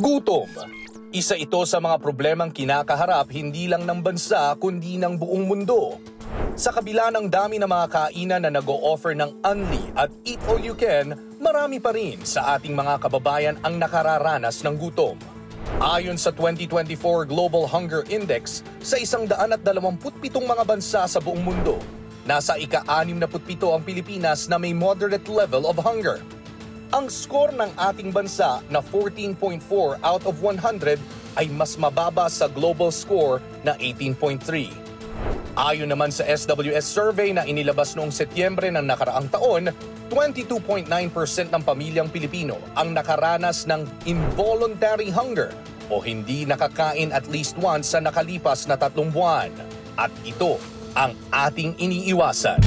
Gutom. Isa ito sa mga problemang kinakaharap hindi lang ng bansa kundi ng buong mundo. Sa kabila ng dami ng mga kainan na nag-o-offer ng Unli at Eat All You Can, marami pa rin sa ating mga kababayan ang nakararanas ng gutom. Ayon sa 2024 Global Hunger Index, sa 127 mga bansa sa buong mundo, nasa ika-67 ang Pilipinas na may moderate level of hunger. Ang score ng ating bansa na 14.4 out of 100 ay mas mababa sa global score na 18.3. Ayon naman sa SWS survey na inilabas noong Setyembre ng nakaraang taon, 22.9% ng pamilyang Pilipino ang nakaranas ng involuntary hunger o hindi nakakain at least once sa nakalipas na 3 buwan. At ito ang ating iniiwasan.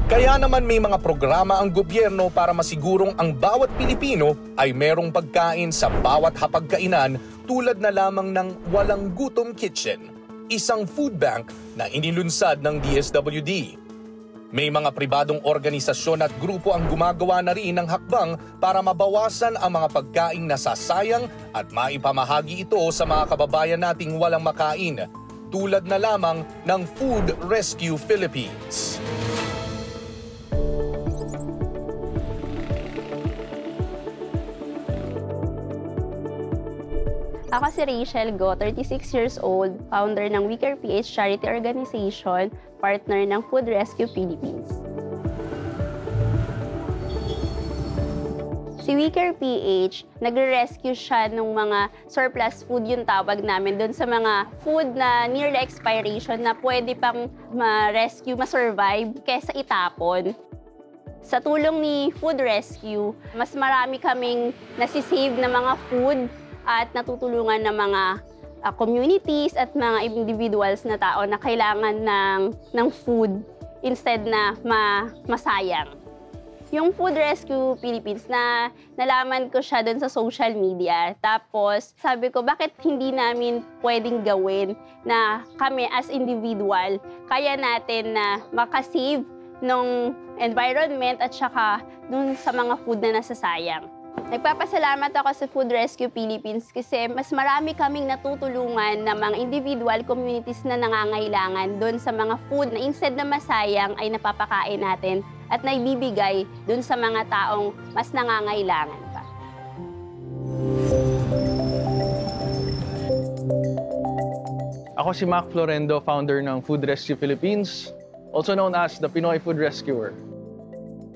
Kaya naman may mga programa ang gobyerno para masigurong ang bawat Pilipino ay merong pagkain sa bawat hapagkainan tulad na lamang ng Walang Gutom Kitchen, isang food bank na inilunsad ng DSWD. May mga pribadong organisasyon at grupo ang gumagawa na rin ng hakbang para mabawasan ang mga pagkaing nasasayang at maipamahagi ito sa mga kababayan nating walang makain, tulad na lamang ng Food Rescue Philippines. Ako si Rachel Go, 36 years old, founder ng We Care PH Charity Organization, partner ng Food Rescue Philippines. Si We Care PH, nagre-rescue siya ng mga surplus food, yung tawag namin, doon sa mga food na nearly expiration na pwede pang ma-rescue, ma-survive, kesa itapon. Sa tulong ni Food Rescue, mas marami kaming nasisave na mga food at natutulungan ng mga communities at mga individuals na tao na kailangan ng food instead na masayang. Yung Food Rescue Philippines, na nalaman ko siya doon sa social media. Tapos sabi ko, bakit hindi namin pwedeng gawin na kami as individual, kaya natin na makasave ng environment at saka dun sa mga food na nasasayang. Nagpapasalamat ako sa Food Rescue Philippines kasi mas marami kaming natutulungan na mga individual communities na nangangailangan doon sa mga food na instead na masayang ay napapakain natin at naibibigay doon sa mga taong mas nangangailangan pa. Ako si Mac Florendo, founder ng Food Rescue Philippines, also known as the Pinoy Food Rescuer.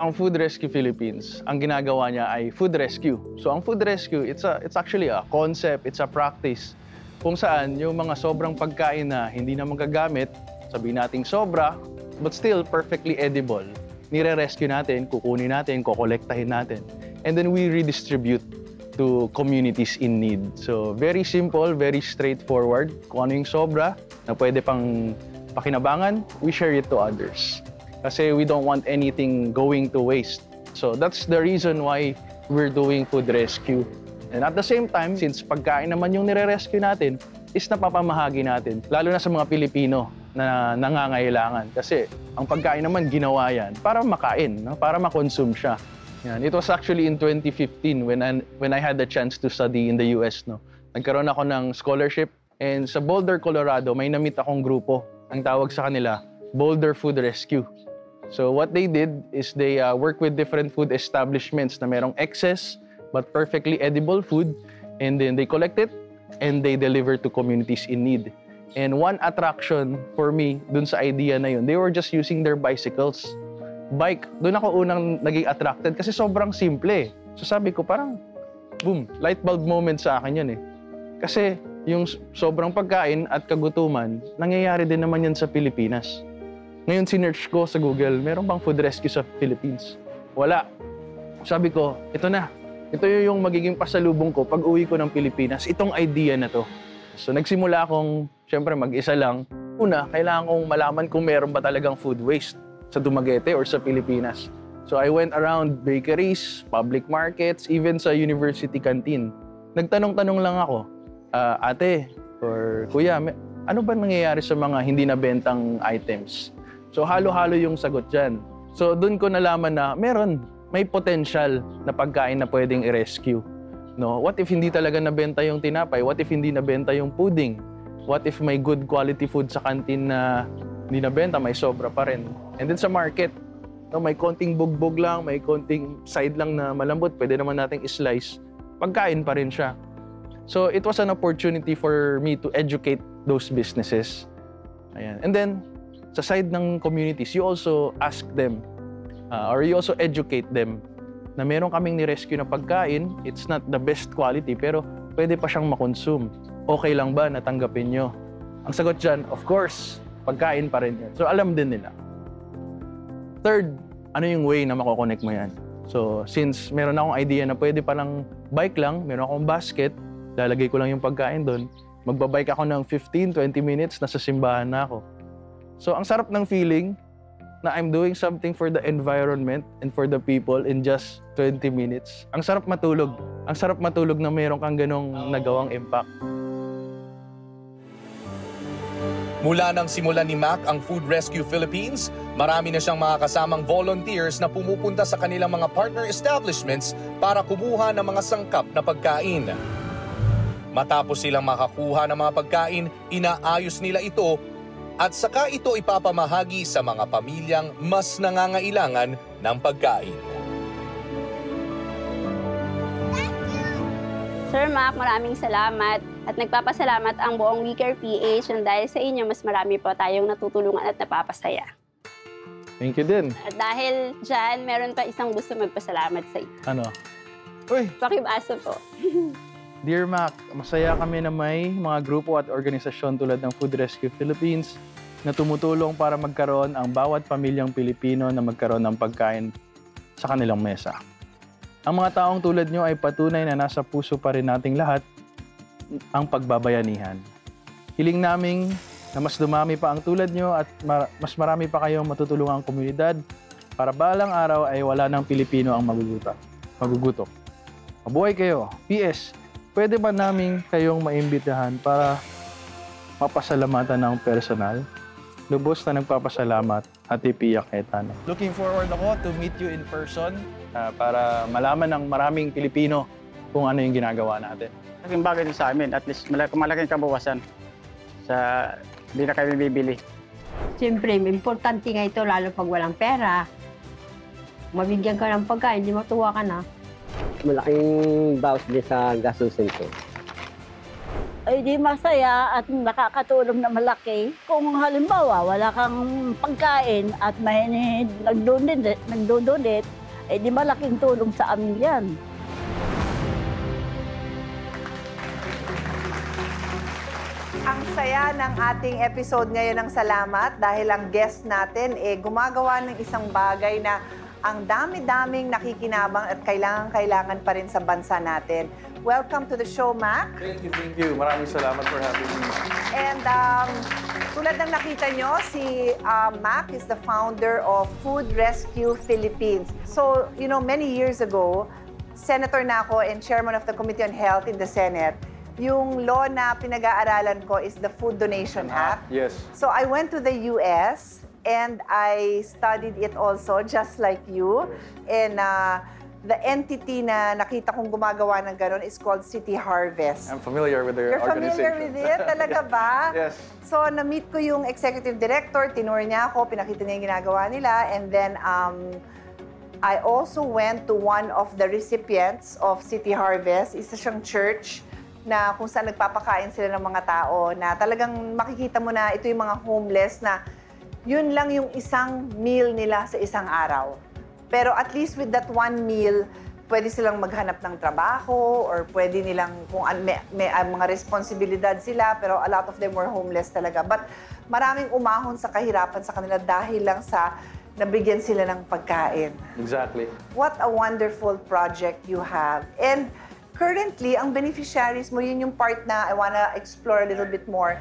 Ang Food Rescue Philippines, ang ginagawa niya ay food rescue. So ang food rescue, it's actually a concept, it's a practice kung saan yung mga sobrang pagkain na hindi na magagamit, sabihin nating sobra, but still perfectly edible, nire-rescue natin, kukunin natin, kokolektahin natin, and then we redistribute to communities in need. So very simple, very straightforward. Kung ano yung sobra na pwede pang pakinabangan, we share it to others. Kasi we don't want anything going to waste. So that's the reason why we're doing food rescue. And at the same time, since pagkain naman yung nire-rescue natin, is napapamahagi natin, lalo na sa mga Pilipino na nangangailangan. Kasi ang pagkain naman ginawa yan para makain, no? Para makonsume siya. Yan. It was actually in 2015 when I had the chance to study in the US. No? Nagkaroon ako ng scholarship, and sa Boulder, Colorado, may na-meet akong grupo. Ang tawag sa kanila, Boulder Food Rescue. So what they did is they work with different food establishments na merong excess but perfectly edible food, and then they collect it and they deliver to communities in need. And one attraction for me dun sa idea na yun, they were just using their bicycles. Bike, dun ako unang naging attracted kasi sobrang simple. So sabi ko parang, boom, light bulb moment sa akin yun eh. Kasi yung sobrang pagkain at kagutuman, nangyayari din naman yan sa Pilipinas. Ngayon, sinearch ko sa Google, meron bang food rescue sa Philippines? Wala. Sabi ko, ito na. Ito yung magiging pasalubong ko pag uwi ko ng Pilipinas. Itong idea na to. So, nagsimula akong, syempre, mag-isa lang. Una, kailangan kong malaman kung meron ba talagang food waste sa Dumaguete or sa Pilipinas. So, I went around bakeries, public markets, even sa university canteen. Nagtanong-tanong lang ako, ate or kuya, ano ba nangyayari sa mga hindi nabentang items? So halo-halo yung sagot dyan. So doon ko nalaman na may potential na pagkain na pwedeng i-rescue. No? What if hindi talaga nabenta yung tinapay? What if hindi nabenta yung pudding? What if may good quality food sa kantin na hindi nabenta, may sobra pa rin? And then sa market, no, may konting bugbog lang, may konting side lang na malambot, pwede naman nating islice. Pagkain pa rin siya. So it was an opportunity for me to educate those businesses. Ayan. And then, sa side ng communities, you also ask them, or you also educate them na meron kaming ni-rescue na pagkain, it's not the best quality, pero pwede pa siyang makonsume. Okay lang ba na tanggapin nyo? Ang sagot dyan, of course, pagkain pa rin yan. So alam din nila. Third, ano yung way na mako-connect mo yan? So since meron akong idea na pwede palang bike lang, meron akong basket, lalagay ko lang yung pagkain doon, magbabike ako ng 15-20 minutes, nasa simbahan na ako. So ang sarap ng feeling na I'm doing something for the environment and for the people in just 20 minutes. Ang sarap matulog. Ang sarap matulog na meron kang ganong nagawang impact. Mula nang simulan ni Mac ang Food Rescue Philippines, marami na siyang mga kasamang volunteers na pumupunta sa kanilang mga partner establishments para kumuha ng mga sangkap na pagkain. Matapos silang makakuha ng mga pagkain, inaayos nila ito at saka ito ipapamahagi sa mga pamilyang mas nangangailangan ng pagkain. Sir Mac, maraming salamat at nagpapasalamat ang buong We Care PH na dahil sa inyo, mas marami po tayong natutulungan at napapasaya. Thank you din. At dahil dyan, meron pa isang gusto magpasalamat sa iyo. Ano? Uy! Pakibaso po. Dear Mac, masaya kami na may mga grupo at organisasyon tulad ng Food Rescue Philippines na tumutulong para magkaroon ang bawat pamilyang Pilipino na magkaroon ng pagkain sa kanilang mesa. Ang mga taong tulad nyo ay patunay na nasa puso pa rin nating lahat ang pagbabayanihan. Hiling naming na mas dumami pa ang tulad nyo at mas marami pa kayong matutulungang komunidad para balang araw ay wala ng Pilipino ang magugutom. Mabuhay kayo. PS, pwede ba namin kayong maimbitahan para mapasalamatan ng personal? Lubos na nagpapasalamat, Ate Pia Cayetano. Looking forward ako to meet you in person para malaman ng maraming Pilipino kung ano yung ginagawa natin. Malaking bagay din sa amin, at least malaking kabawasan sa hindi na kami bibili. Siyempre, importante nga ito lalo pag walang pera. Mabigyan ka ng pagkain, hindi matuwa ka na. Malaking bawas din sa gastusin ko. Ay di masaya at nakakatulong na malaki. Kung halimbawa wala kang pagkain at may nagdodonate, ay di malaking tulong sa amin yan. Ang saya ng ating episode ngayon ng Salamat dahil ang guest natin gumagawa ng isang bagay na ang dami-daming nakikinabang at kailangan pa rin sa bansa natin. Welcome to the show, Mac. Thank you. Maraming salamat for having me. And tulad ng nakita nyo, si Mac is the founder of Food Rescue Philippines. So, you know, many years ago, Senator na ako and Chairman of the Committee on Health in the Senate. Yung law na pinag-aaralan ko is the Food Donation Act. Yes. So I went to the US and I studied it also, just like you. And the entity na nakita kong gumagawa ng gano'n is called City Harvest. I'm familiar with their You're familiar with it? Talaga ba? Yes. So, na-meet ko yung executive director, tinur niya ako, pinakita niya yung ginagawa nila, and then I also went to one of the recipients of City Harvest. Isa siyang church na kung saan nagpapakain sila ng mga tao na talagang makikita mo na ito yung mga homeless na yun lang yung isang meal nila sa isang araw. Pero at least with that one meal, pwede silang maghanap ng trabaho or pwede nilang, kung may mga responsibilidad sila, pero a lot of them were homeless talaga. But maraming umahon sa kahirapan sa kanila dahil lang sa nabigyan sila ng pagkain. Exactly. What a wonderful project you have. And currently, ang beneficiaries mo, yun yung part na I wanna explore a little bit more.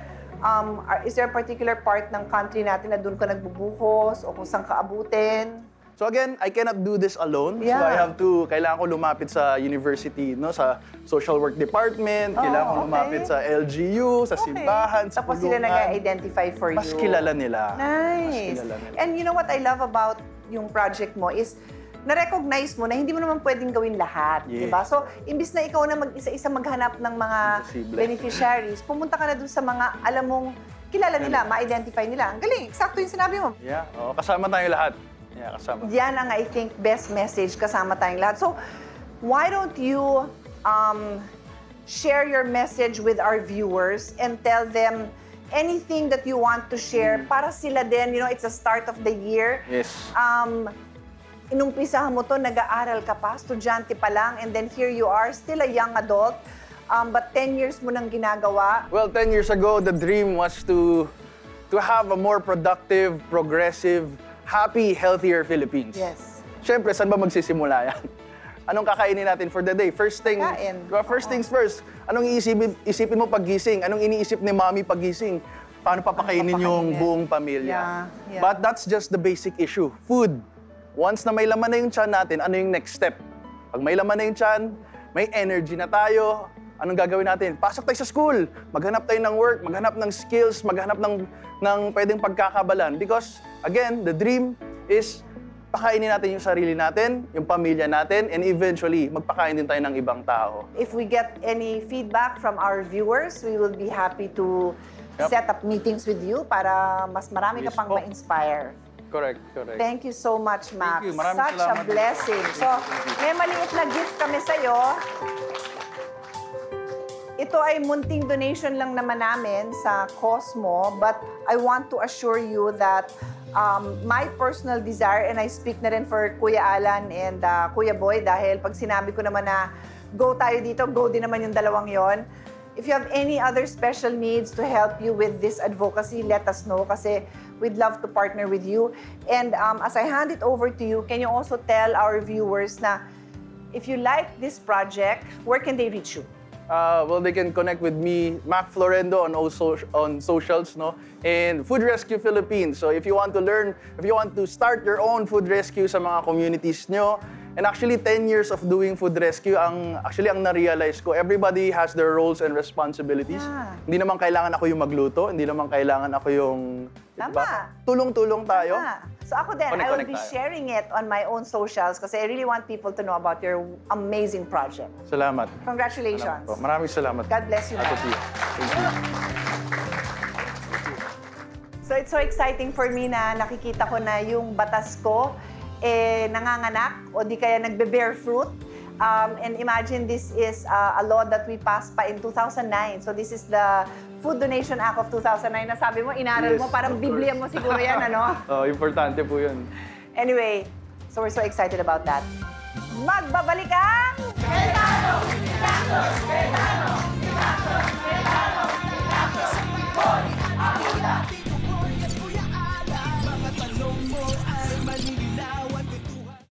Is there a particular part ng country natin na doon ka nagbubuhos o kung saan ka abutin? So again, I cannot do this alone. Yeah. So I have to, kailangan ko lumapit sa university, no, sa social work department, kailangan ko lumapit sa LGU, sa simbahan, sa Tapos sila nag-identify for you. Mas kilala nila. Nice. Mas kilala nila. And you know what I love about yung project mo is na-recognize mo na hindi mo naman pwedeng gawin lahat, Yeah. di ba? So, imbis na ikaw na mag-isa-isa maghanap ng mga Imposible. beneficiaries, pumunta ka na dun sa mga alam mong kilala nila, ma-identify nila. Ang galing, eksakto yung sinabi mo. Yeah, kasama tayo lahat. Yeah, kasama. Yan ang, I think, best message, kasama tayong lahat. So, why don't you share your message with our viewers and tell them anything that you want to share para sila din, you know, it's the start of the year. Yes. Inumpisahan mo to, nag-aaral ka pa, estudyante pa lang, and then here you are, still a young adult, but 10 years mo nang ginagawa. Well, 10 years ago, the dream was to have a more productive, progressive, happy, healthier Philippines. Yes. Siyempre, saan ba magsisimula yan? Anong kakainin natin for the day? First thing, Kakain. first things first. Anong isipin mo paggising? Anong iniisip ni Mommy paggising? Paano papakainin yung papakainin? buong pamilya? Yeah. But that's just the basic issue. Food. Once na may laman na yung tiyan natin, ano yung next step? Pag may laman na yung tiyan, may energy na tayo, anong gagawin natin? Pasok tayo sa school, maghanap tayo ng work, maghanap ng skills, maghanap ng pwedeng pagkakabalan. Because, again, the dream is pakainin natin yung sarili natin, yung pamilya natin, and eventually, magpakain din tayo ng ibang tao. If we get any feedback from our viewers, we will be happy to set up meetings with you para mas marami ka Please pang po. ma-inspire. Correct, correct. Thank you so much, Max. you. Maraming Such a salamat. blessing. So, may maliit na gift kami sa'yo. Ito ay munting donation lang naman namin sa Cosmo, but I want to assure you that my personal desire, and I speak na rin for Kuya Alan and Kuya Boy, dahil pag sinabi ko naman na go tayo dito, go din naman yung dalawang yon. If you have any other special needs to help you with this advocacy, let us know kasi we'd love to partner with you. And as I hand it over to you, can you also tell our viewers na if you like this project, where can they reach you? Well, they can connect with me, Mac Florendo, on socials, no? And Food Rescue Philippines. So if you want to learn, if you want to start your own food rescue sa mga communities nyo, and actually 10 years of doing food rescue, ang na-realize ko, everybody has their roles and responsibilities. Yeah. Hindi naman kailangan ako yung magluto, hindi naman kailangan ako yung... Tama. Diba? Tulong-tulong tayo. So ako din, I will Connect be tayo. sharing it on my own socials kasi I really want people to know about your amazing project. Salamat. Congratulations. Salamat po. Maraming salamat. God bless you, Ate Mac. Tia. Thank you. So it's so exciting for me na nakikita ko na yung batas ko nanganganak o di kaya nagbe-bear fruit. And imagine this is a law that we passed pa in 2009. So this is the Food Donation Act of 2009 na sabi mo, inaral Yes, mo, parang of Biblia mo course. siguro yan, ano? Importante po yun. Anyway, so we're so excited about that. Magbabalik ka